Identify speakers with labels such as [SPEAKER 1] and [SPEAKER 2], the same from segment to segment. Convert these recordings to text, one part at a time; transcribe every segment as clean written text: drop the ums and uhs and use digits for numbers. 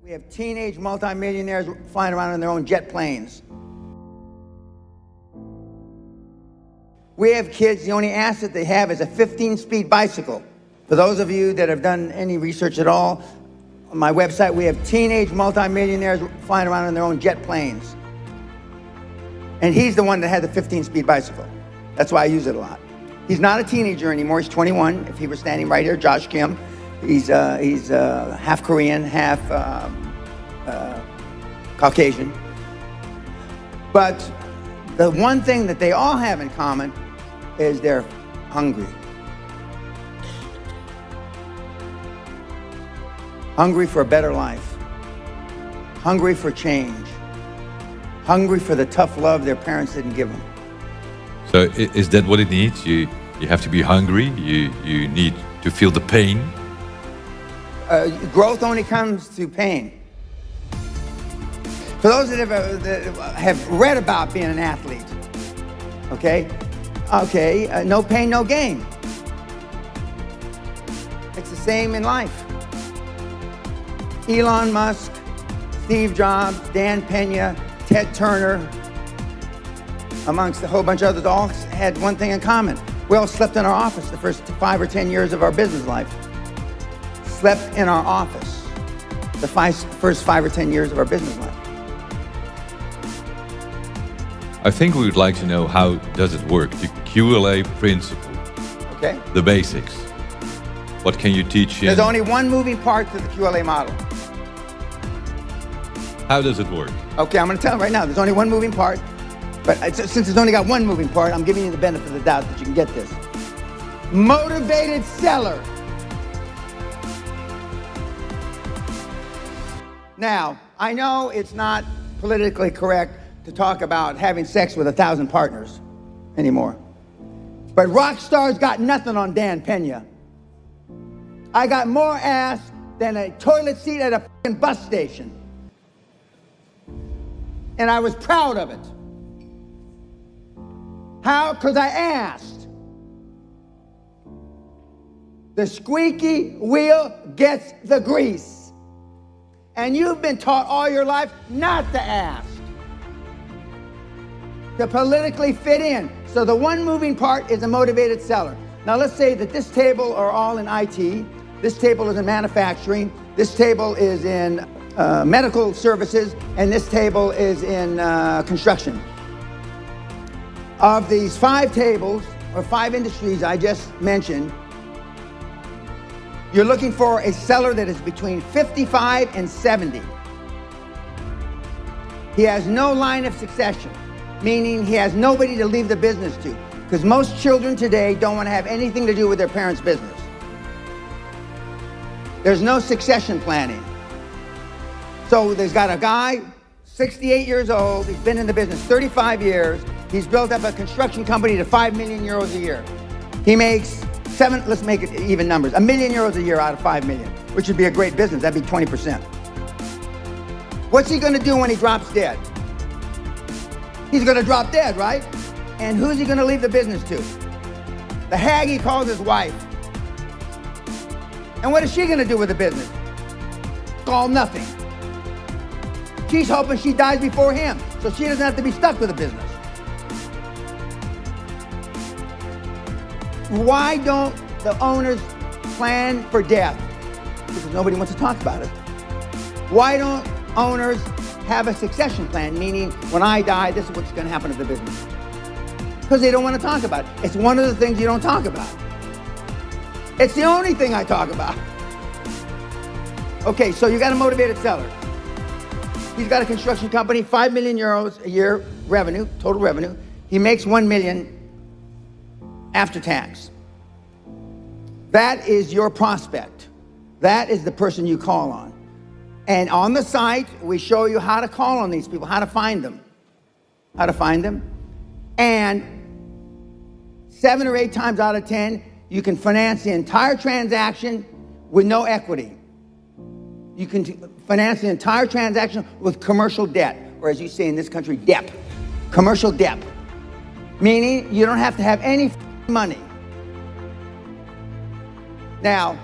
[SPEAKER 1] We have teenage multimillionaires flying around in their own jet planes. We have kids, the only asset they have is a 15-speed bicycle. For those of you that have done any research at all, on my website, we have teenage multimillionaires flying around in their own jet planes. And he's the one that had the 15-speed bicycle. That's why I use it a lot. He's not a teenager anymore. He's 21. If he were standing right here, Josh Kim. He's half Korean, half Caucasian. But the one thing that they all have in common is they're hungry. Hungry for a better life. Hungry for change. Hungry for the tough love their parents didn't give them.
[SPEAKER 2] So is that what it needs? You have to be hungry, you need to feel the pain.
[SPEAKER 1] Growth only comes through pain. For those that have read about being an athlete, no pain, no gain. It's the same in life. Elon Musk, Steve Jobs, Dan Pena, Ted Turner, amongst a whole bunch of others, all had one thing in common. We all slept in our office the first 5 or 10 years of our business life. Slept in our office the first 5 or 10 years of our business life.
[SPEAKER 2] I think we would like to know, how does it work? The QLA principle,
[SPEAKER 1] Okay?
[SPEAKER 2] the basics. What can you teach in?
[SPEAKER 1] There's only one moving part to the QLA model.
[SPEAKER 2] How does it work?
[SPEAKER 1] Okay, I'm gonna tell you right now, there's only one moving part, but since it's only got one moving part, I'm giving you the benefit of the doubt that you can get this. Motivated seller. Now, I know it's not politically correct to talk about having sex with 1,000 partners anymore, but rock stars got nothing on Dan Pena. I got more ass than a toilet seat at a fucking bus station. And I was proud of it. How? Because I asked. The squeaky wheel gets the grease. And you've been taught all your life not to ask. To politically fit in. So the one moving part is a motivated seller. Now let's say that this table are all in IT. This table is in manufacturing. This table is in medical services, and this table is in construction. Of these 5 tables, or 5 industries I just mentioned, you're looking for a seller that is between 55 and 70. He has no line of succession, meaning he has nobody to leave the business to, because most children today don't want to have anything to do with their parents' business. There's no succession planning. So there's got a guy, 68 years old, he's been in the business 35 years, he's built up a construction company to 5 million euros a year. He makes let's make it even numbers, €1 million a year out of 5 million, which would be a great business, that'd be 20%. What's he gonna do when he drops dead? He's gonna drop dead, right? And who's he gonna leave the business to? The hag he calls his wife. And what is she gonna do with the business? All nothing. She's hoping she dies before him, so she doesn't have to be stuck with the business. Why don't the owners plan for death? Because nobody wants to talk about it. Why don't owners have a succession plan, meaning when I die, this is what's going to happen to the business? Because they don't want to talk about it. It's one of the things you don't talk about. It's the only thing I talk about. Okay, so you got a motivated seller. He's got a construction company, 5 million euros a year revenue, total revenue. He makes 1 million after tax. That is your prospect. That is the person you call on. And on the site, we show you how to call on these people, how to find them. How to find them. And 7 or 8 times out of 10, you can finance the entire transaction with no equity. You can finance the entire transaction with commercial debt, or as you say in this country, debt. Commercial debt. Meaning you don't have to have any money. Now,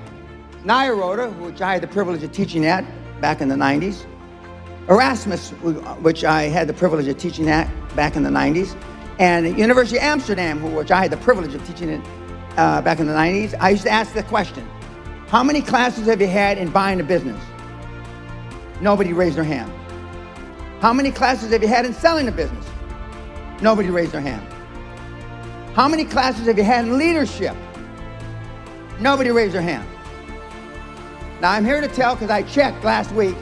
[SPEAKER 1] Naya Rota, which I had the privilege of teaching at back in the 90s. Erasmus, which I had the privilege of teaching at back in the 90s. And at University of Amsterdam, which I had the privilege of teaching it back in the 90s, I used to ask the question, how many classes have you had in buying a business? Nobody raised their hand. How many classes have you had in selling a business? Nobody raised their hand. How many classes have you had in leadership? Nobody raised their hand. Now I'm here to tell, because I checked last week,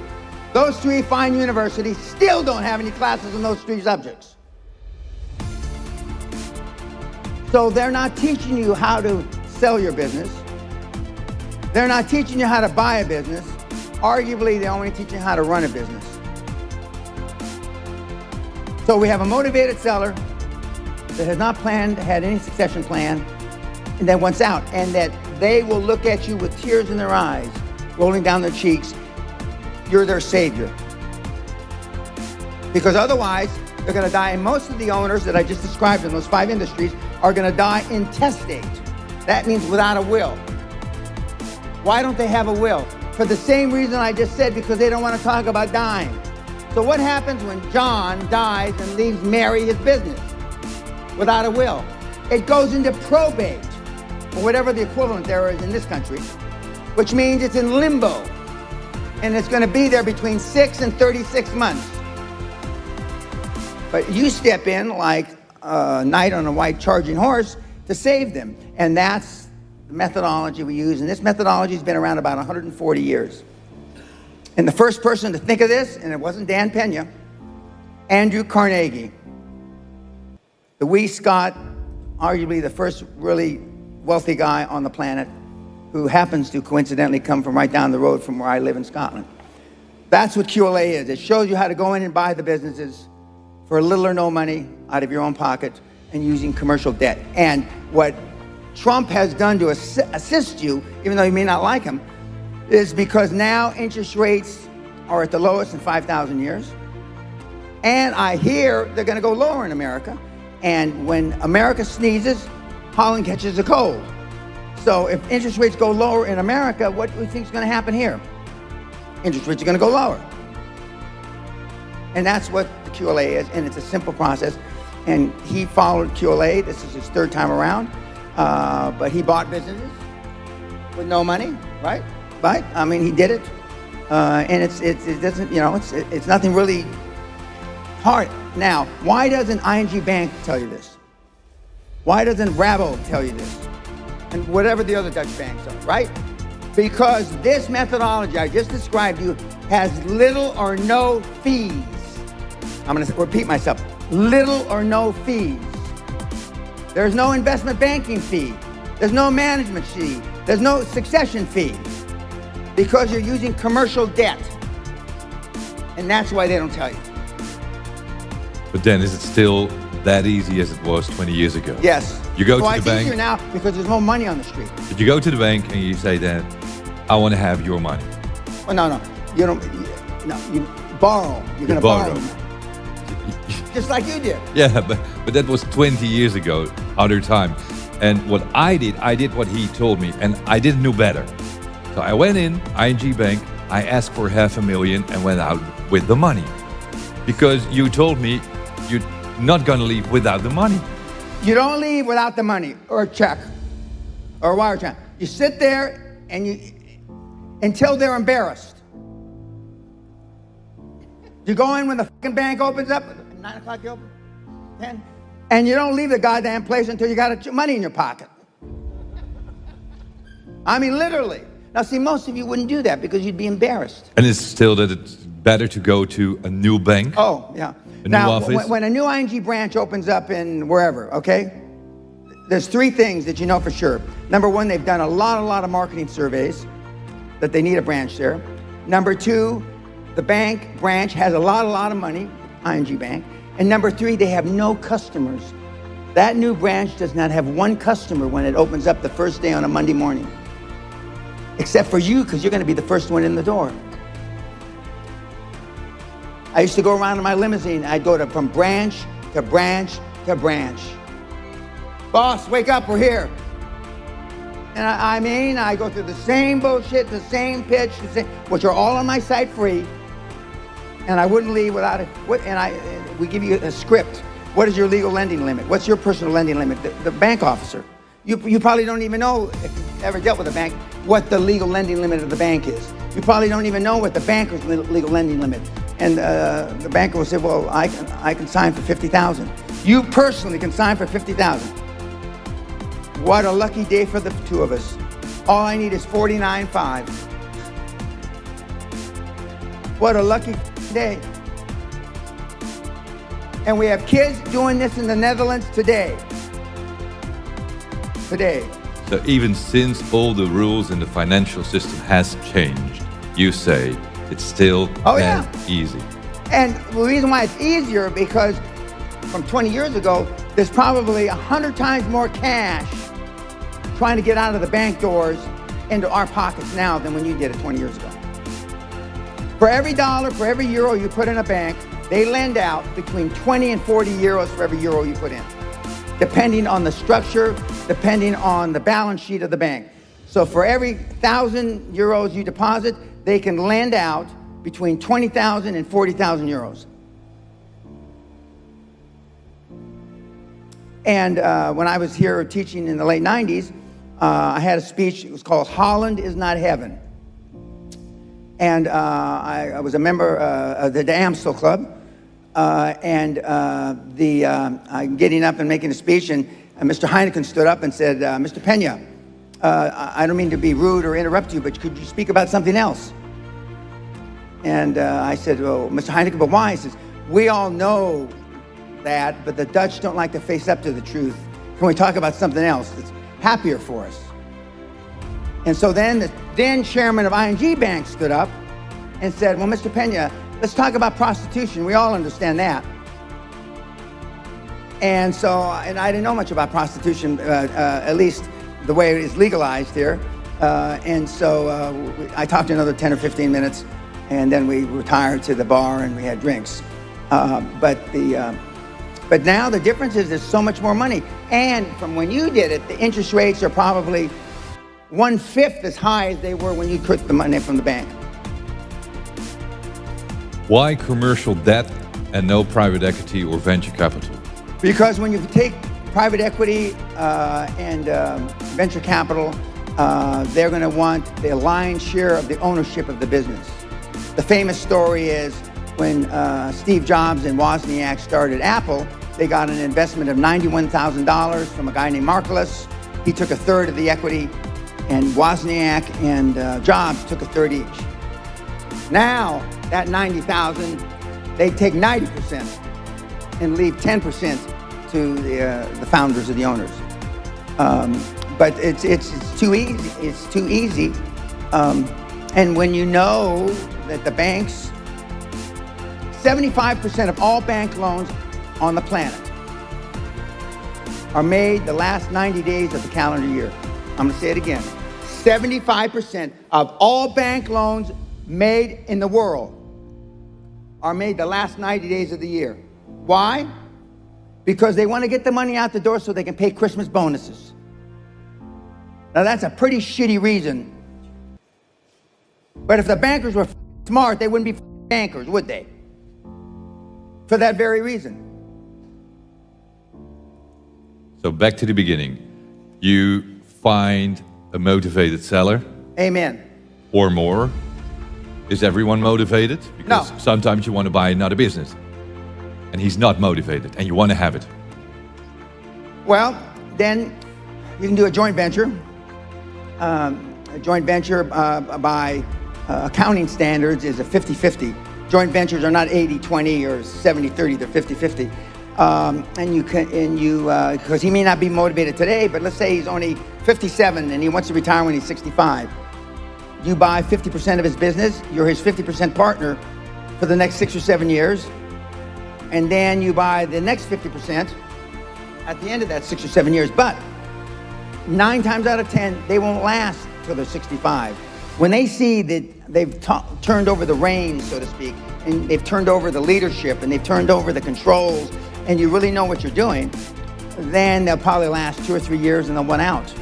[SPEAKER 1] those three fine universities still don't have any classes in those three subjects. So they're not teaching you how to sell your business. They're not teaching you how to buy a business. Arguably, they're only teaching you how to run a business. So we have a motivated seller that has not had any succession plan, and that wants out, and that they will look at you with tears in their eyes, rolling down their cheeks. You're their savior. Because otherwise, they're going to die, and most of the owners that I just described in those 5 industries are going to die intestate. That means without a will. Why don't they have a will? For the same reason I just said, because they don't want to talk about dying. So what happens when John dies and leaves Mary his business without a will? It goes into probate, or whatever the equivalent there is in this country, which means it's in limbo. And it's going to be there between 6 and 36 months. But you step in like a knight on a white charging horse to save them. And that's the methodology we use. And this methodology has been around about 140 years. And the first person to think of this, and it wasn't Dan Pena, Andrew Carnegie, the wee Scot, arguably the first really wealthy guy on the planet, who happens to coincidentally come from right down the road from where I live in Scotland. That's what QLA is. It shows you how to go in and buy the businesses for little or no money out of your own pocket and using commercial debt. And what Trump has done to assist you, even though you may not like him, is because now interest rates are at the lowest in 5,000 years. And I hear they're going to go lower in America. And when America sneezes, Holland catches a cold. So if interest rates go lower in America, what do you think is going to happen here? Interest rates are going to go lower. And that's what the QLA is, and it's a simple process. And he followed QLA. This is his 3rd time around. But he bought businesses with no money, right? Right? I mean, he did it. And it doesn't, it's nothing really hard. Now, why doesn't ING Bank tell you this? Why doesn't Rabo tell you this? And whatever the other Dutch banks are, right? Because this methodology I just described to you has little or no fees. I'm going to repeat myself. Little or no fees. There's no investment banking fee. There's no management fee. There's no succession fee. Because you're using commercial debt. And that's why they don't tell you.
[SPEAKER 2] But then, is it still that easy as it was 20 years ago?
[SPEAKER 1] Yes.
[SPEAKER 2] You go to the
[SPEAKER 1] it's
[SPEAKER 2] bank.
[SPEAKER 1] easier now because there's no money on the street.
[SPEAKER 2] But you go to the bank and you say that, I want to have your money.
[SPEAKER 1] Well, no. You don't. No, you borrow. You're going to borrow. Just like you did.
[SPEAKER 2] Yeah, but that was 20 years ago, other time. And what I did what he told me, and I didn't know better. So I went in, ING Bank, I asked for $500,000 and went out with the money. Because you told me you're not going to leave without the money.
[SPEAKER 1] You don't leave without the money, or a check, or a wire transfer. You sit there and until they're embarrassed. You go in when the fucking bank opens up, 9 o'clock you open, 10, and you don't leave the goddamn place until you got money in your pocket. I mean, literally. Now, see, most of you wouldn't do that because you'd be embarrassed.
[SPEAKER 2] And it's still that it's better to go to a new bank?
[SPEAKER 1] Oh, yeah.
[SPEAKER 2] A new
[SPEAKER 1] now,
[SPEAKER 2] office?
[SPEAKER 1] When a new ING branch opens up in wherever, okay, there's 3 things that you know for sure. Number 1, they've done a lot of marketing surveys that they need a branch there. Number 2, the bank branch has a lot of money, ING Bank. And number 3, they have no customers. That new branch does not have one customer when it opens up the first day on a Monday morning. Except for you, because you're going to be the first one in the door. I used to go around in my limousine. I'd go from branch to branch to branch. Boss, wake up, we're here. And I mean, I go through the same bullshit, the same pitch, which are all on my site free. And I wouldn't leave without it. We give you a script. What is your legal lending limit? What's your personal lending limit? The bank officer. You probably don't even know, if you've ever dealt with a bank, what the legal lending limit of the bank is. You probably don't even know what the banker's legal lending limit. And the banker will say, well, I can sign for $50,000. You personally can sign for $50,000. What a lucky day for the two of us. All I need is $49,500. What a lucky day. And we have kids doing this in the Netherlands today.
[SPEAKER 2] So even since all the rules in the financial system has changed, you say it's still easy.
[SPEAKER 1] And the reason why it's easier, because from 20 years ago, there's probably 100 times more cash trying to get out of the bank doors into our pockets now than when you did it 20 years ago. For every dollar, for every euro you put in a bank, they lend out between 20 and 40 euros for every euro you put in, depending on the structure, depending on the balance sheet of the bank. So for every 1,000 euros you deposit, they can lend out between 20,000 and 40,000 euros. And when I was here teaching in the late 90s, I had a speech. It was called Holland is Not Heaven. And I was a member of the Amstel Club. I'm getting up and making a speech, and Mr. Heineken stood up and said, Mr. Pena, I don't mean to be rude or interrupt you, but could you speak about something else? And I said, well, Mr. Heineken, but why? He says, we all know that, but the Dutch don't like to face up to the truth. Can we talk about something else that's happier for us? And so then the then chairman of ING Bank stood up and said, well, Mr. Pena, let's talk about prostitution. We all understand that. And so, and I didn't know much about prostitution, at least the way it is legalized here. And so I talked to another 10 or 15 minutes, and then we retired to the bar and we had drinks. But now the difference is there's so much more money. And from when you did it, the interest rates are probably 1/5 as high as they were when you took the money from the bank.
[SPEAKER 2] Why commercial debt and no private equity or venture capital?
[SPEAKER 1] Because when you take private equity and venture capital, they're going to want the lion's share of the ownership of the business. The famous story is when Steve Jobs and Wozniak started Apple, they got an investment of $91,000 from a guy named Marcellus. He took 1/3 of the equity, and Wozniak and Jobs took 1/3 each. Now, that $90,000, they take 90% and leave 10% to the founders or the owners. But it's too easy. It's too easy. And when you know that the banks, 75% of all bank loans on the planet are made the last 90 days of the calendar year. I'm going to say it again. 75% of all bank loans made in the world are made the last 90 days of the year. Why? Because they want to get the money out the door so they can pay Christmas bonuses. Now that's a pretty shitty reason. But if the bankers were smart, they wouldn't be bankers, would they? For that very reason.
[SPEAKER 2] So back to the beginning. You find a motivated seller.
[SPEAKER 1] Amen.
[SPEAKER 2] Or more. Is everyone motivated? Because
[SPEAKER 1] No.
[SPEAKER 2] sometimes you want to buy another business and he's not motivated and you want to have it.
[SPEAKER 1] Well, then you can do a joint venture. A joint venture by accounting standards is a 50-50. Joint ventures are not 80-20 or 70-30, they're 50-50. Because he may not be motivated today, but let's say he's only 57 and he wants to retire when he's 65. You buy 50% of his business, you're his 50% partner for the next 6 or 7 years, and then you buy the next 50% at the end of that 6 or 7 years. But 9 times out of 10, they won't last till they're 65. When they see that they've turned over the reins, so to speak, and they've turned over the leadership, and they've turned over the controls, and you really know what you're doing, then they'll probably last 2 or 3 years and they'll run out.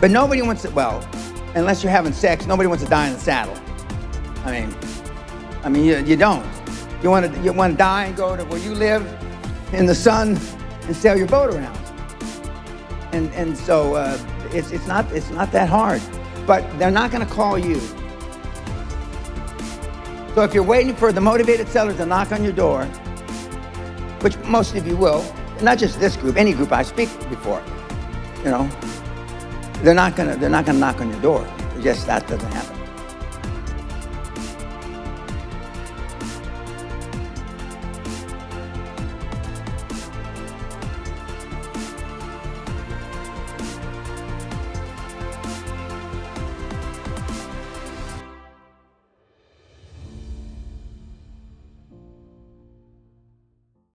[SPEAKER 1] But nobody wants to, well, unless you're having sex, nobody wants to die in the saddle. I mean, you don't. You want to die and go to where you live in the sun and sail your boat around. And so it's not that hard. But they're not going to call you. So if you're waiting for the motivated seller to knock on your door, which most of you will, not just this group, any group I speak before, you know, they're not gonna knock on your door. That doesn't happen.